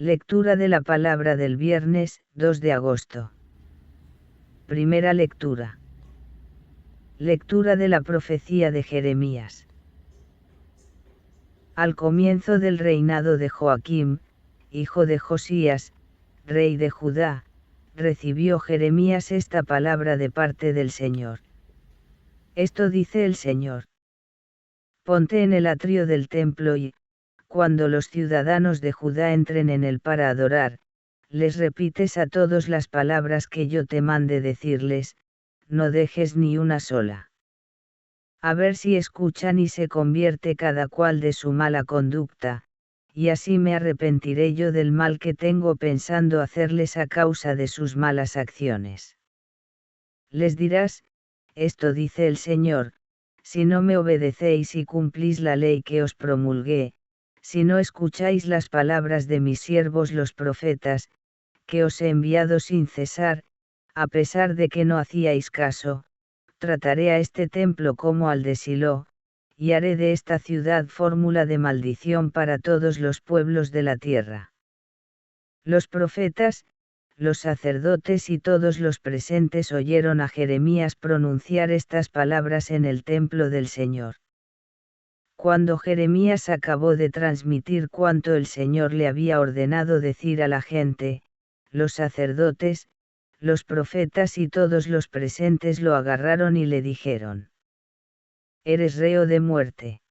Lectura de la palabra del viernes, 2 de agosto. Primera lectura. Lectura de la profecía de Jeremías. Al comienzo del reinado de Joaquim, hijo de Josías, rey de Judá, recibió Jeremías esta palabra de parte del Señor. Esto dice el Señor. Ponte en el atrio del templo y, cuando los ciudadanos de Judá entren en él para adorar, les repites a todos las palabras que yo te mande decirles, no dejes ni una sola. A ver si escuchan y se convierte cada cual de su mala conducta, y así me arrepentiré yo del mal que tengo pensando hacerles a causa de sus malas acciones. Les dirás, esto dice el Señor, si no me obedecéis y cumplís la ley que os promulgué, si no escucháis las palabras de mis siervos los profetas, que os he enviado sin cesar, a pesar de que no hacíais caso, trataré a este templo como al de Silo, y haré de esta ciudad fórmula de maldición para todos los pueblos de la tierra. Los profetas, los sacerdotes y todos los presentes oyeron a Jeremías pronunciar estas palabras en el templo del Señor. Cuando Jeremías acabó de transmitir cuanto el Señor le había ordenado decir a la gente, los sacerdotes, los profetas y todos los presentes lo agarraron y le dijeron: Eres reo de muerte.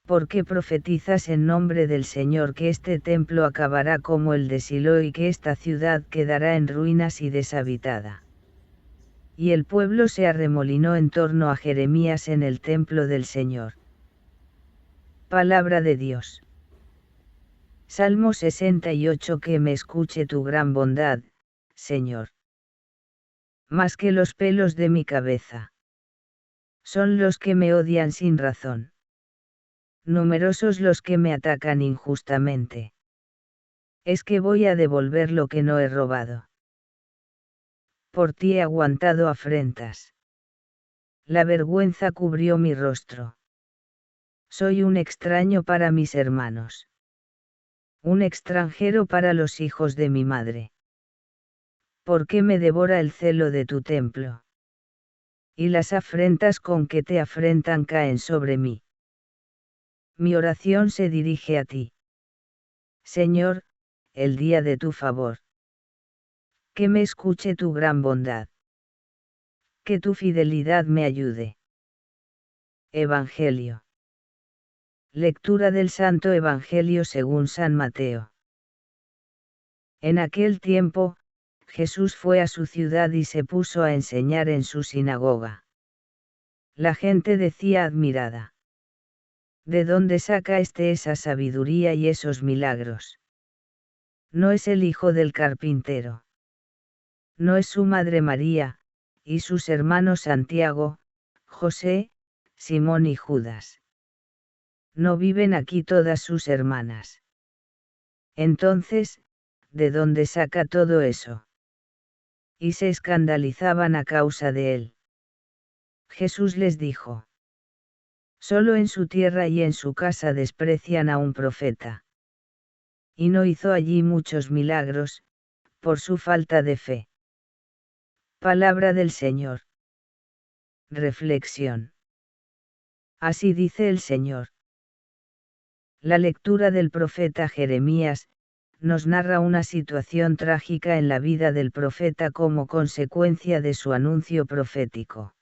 ¿Por qué profetizas en nombre del Señor que este templo acabará como el de Silo y que esta ciudad quedará en ruinas y deshabitada? Y el pueblo se arremolinó en torno a Jeremías en el templo del Señor. Palabra de Dios. Salmo 68. Que me escuche tu gran bondad, Señor. Más que los pelos de mi cabeza. Son los que me odian sin razón. Numerosos los que me atacan injustamente. Es que voy a devolver lo que no he robado. Por ti he aguantado afrentas. La vergüenza cubrió mi rostro. Soy un extraño para mis hermanos. Un extranjero para los hijos de mi madre. ¿Por qué me devora el celo de tu templo? Y las afrentas con que te afrentan caen sobre mí. Mi oración se dirige a ti. Señor, el día de tu favor. Que me escuche tu gran bondad. Que tu fidelidad me ayude. Evangelio. Lectura del Santo Evangelio según San Mateo. En aquel tiempo, Jesús fue a su ciudad y se puso a enseñar en su sinagoga. La gente decía admirada: ¿De dónde saca esa sabiduría y esos milagros? ¿No es el hijo del carpintero? ¿No es su madre María, y sus hermanos Santiago, José, Simón y Judas? ¿No viven aquí todas sus hermanas? Entonces, ¿de dónde saca todo eso? Y se escandalizaban a causa de él. Jesús les dijo: Solo en su tierra y en su casa desprecian a un profeta. Y no hizo allí muchos milagros, por su falta de fe. Palabra del Señor. Reflexión. Así dice el Señor. La lectura del profeta Jeremías nos narra una situación trágica en la vida del profeta como consecuencia de su anuncio profético.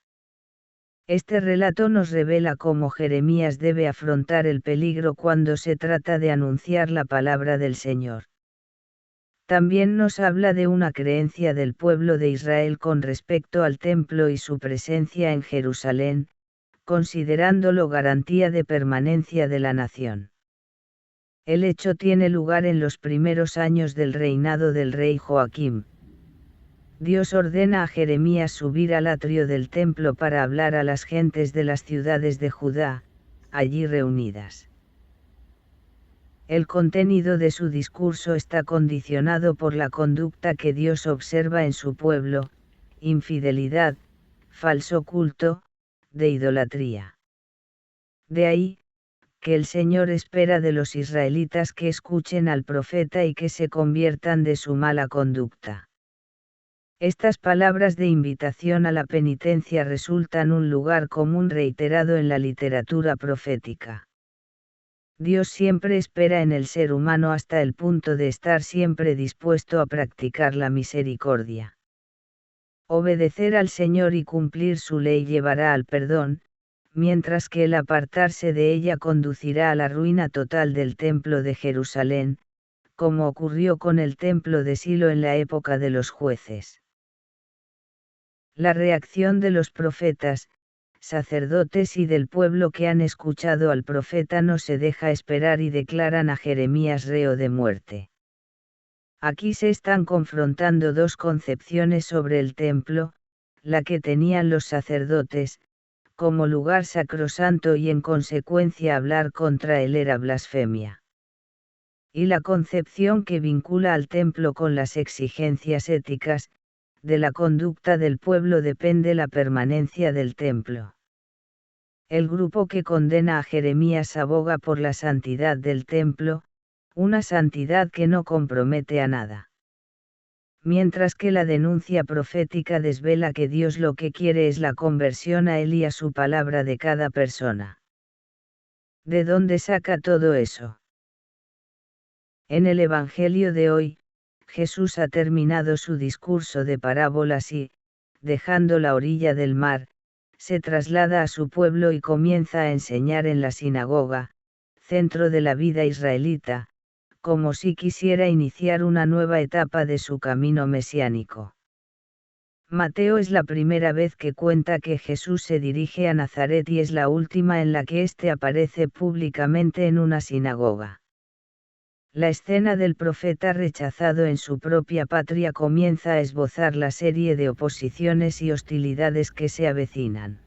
Este relato nos revela cómo Jeremías debe afrontar el peligro cuando se trata de anunciar la palabra del Señor. También nos habla de una creencia del pueblo de Israel con respecto al templo y su presencia en Jerusalén, considerándolo garantía de permanencia de la nación. El hecho tiene lugar en los primeros años del reinado del rey Joaquim. Dios ordena a Jeremías subir al atrio del templo para hablar a las gentes de las ciudades de Judá, allí reunidas. El contenido de su discurso está condicionado por la conducta que Dios observa en su pueblo: infidelidad, falso culto, de idolatría. De ahí, que el Señor espera de los israelitas que escuchen al profeta y que se conviertan de su mala conducta. Estas palabras de invitación a la penitencia resultan un lugar común reiterado en la literatura profética. Dios siempre espera en el ser humano hasta el punto de estar siempre dispuesto a practicar la misericordia. Obedecer al Señor y cumplir su ley llevará al perdón, mientras que el apartarse de ella conducirá a la ruina total del templo de Jerusalén, como ocurrió con el templo de Silo en la época de los jueces. La reacción de los profetas, sacerdotes y del pueblo que han escuchado al profeta no se deja esperar y declaran a Jeremías reo de muerte. Aquí se están confrontando dos concepciones sobre el templo, la que tenían los sacerdotes, como lugar sacrosanto y en consecuencia hablar contra él era blasfemia. Y la concepción que vincula al templo con las exigencias éticas, de la conducta del pueblo depende la permanencia del templo. El grupo que condena a Jeremías aboga por la santidad del templo, una santidad que no compromete a nada. Mientras que la denuncia profética desvela que Dios lo que quiere es la conversión a Él y a su palabra de cada persona. ¿De dónde saca todo eso? En el Evangelio de hoy, Jesús ha terminado su discurso de parábolas y, dejando la orilla del mar, se traslada a su pueblo y comienza a enseñar en la sinagoga, centro de la vida israelita, como si quisiera iniciar una nueva etapa de su camino mesiánico. Mateo es la primera vez que cuenta que Jesús se dirige a Nazaret y es la última en la que éste aparece públicamente en una sinagoga. La escena del profeta rechazado en su propia patria comienza a esbozar la serie de oposiciones y hostilidades que se avecinan.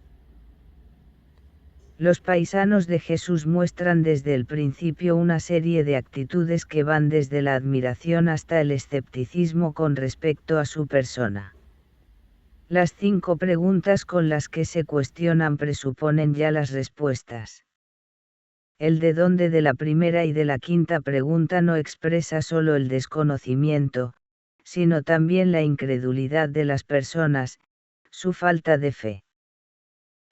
Los paisanos de Jesús muestran desde el principio una serie de actitudes que van desde la admiración hasta el escepticismo con respecto a su persona. Las 5 preguntas con las que se cuestionan presuponen ya las respuestas. El de dónde de la primera y de la quinta pregunta no expresa solo el desconocimiento, sino también la incredulidad de las personas, su falta de fe.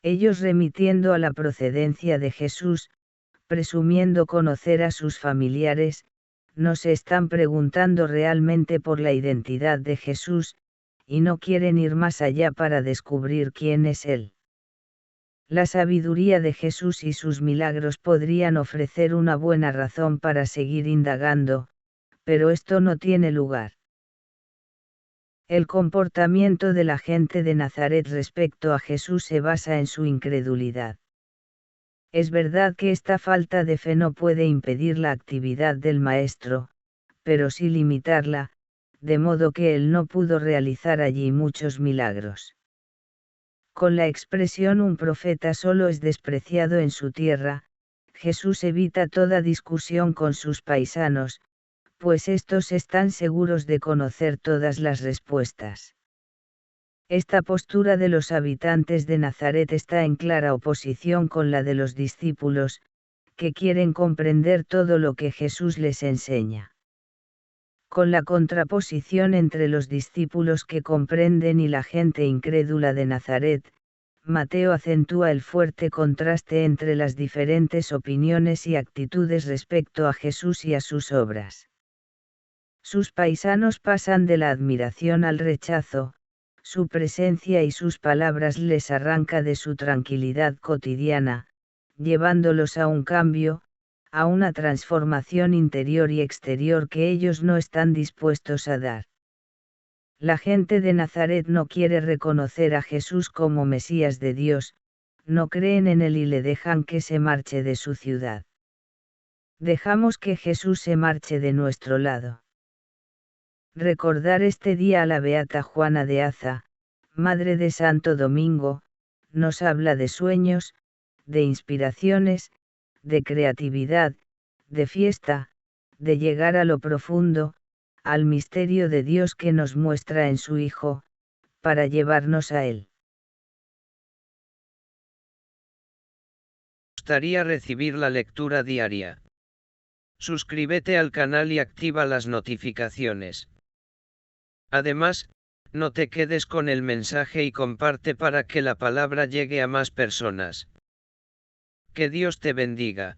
Ellos remitiendo a la procedencia de Jesús, presumiendo conocer a sus familiares, no se están preguntando realmente por la identidad de Jesús, y no quieren ir más allá para descubrir quién es Él. La sabiduría de Jesús y sus milagros podrían ofrecer una buena razón para seguir indagando, pero esto no tiene lugar. El comportamiento de la gente de Nazaret respecto a Jesús se basa en su incredulidad. Es verdad que esta falta de fe no puede impedir la actividad del Maestro, pero sí limitarla, de modo que él no pudo realizar allí muchos milagros. Con la expresión un profeta solo es despreciado en su tierra, Jesús evita toda discusión con sus paisanos, pues estos están seguros de conocer todas las respuestas. Esta postura de los habitantes de Nazaret está en clara oposición con la de los discípulos, que quieren comprender todo lo que Jesús les enseña. Con la contraposición entre los discípulos que comprenden y la gente incrédula de Nazaret, Mateo acentúa el fuerte contraste entre las diferentes opiniones y actitudes respecto a Jesús y a sus obras. Sus paisanos pasan de la admiración al rechazo, su presencia y sus palabras les arranca de su tranquilidad cotidiana, llevándolos a un cambio, a una transformación interior y exterior que ellos no están dispuestos a dar. La gente de Nazaret no quiere reconocer a Jesús como Mesías de Dios, no creen en él y le dejan que se marche de su ciudad. Dejamos que Jesús se marche de nuestro lado. Recordar este día a la beata Juana de Aza, madre de Santo Domingo, nos habla de sueños, de inspiraciones, de creatividad, de fiesta, de llegar a lo profundo, al misterio de Dios que nos muestra en su Hijo, para llevarnos a Él. gustaría recibir la lectura diaria. Suscríbete al canal y activa las notificaciones. Además, no te quedes con el mensaje y comparte para que la palabra llegue a más personas. Que Dios te bendiga.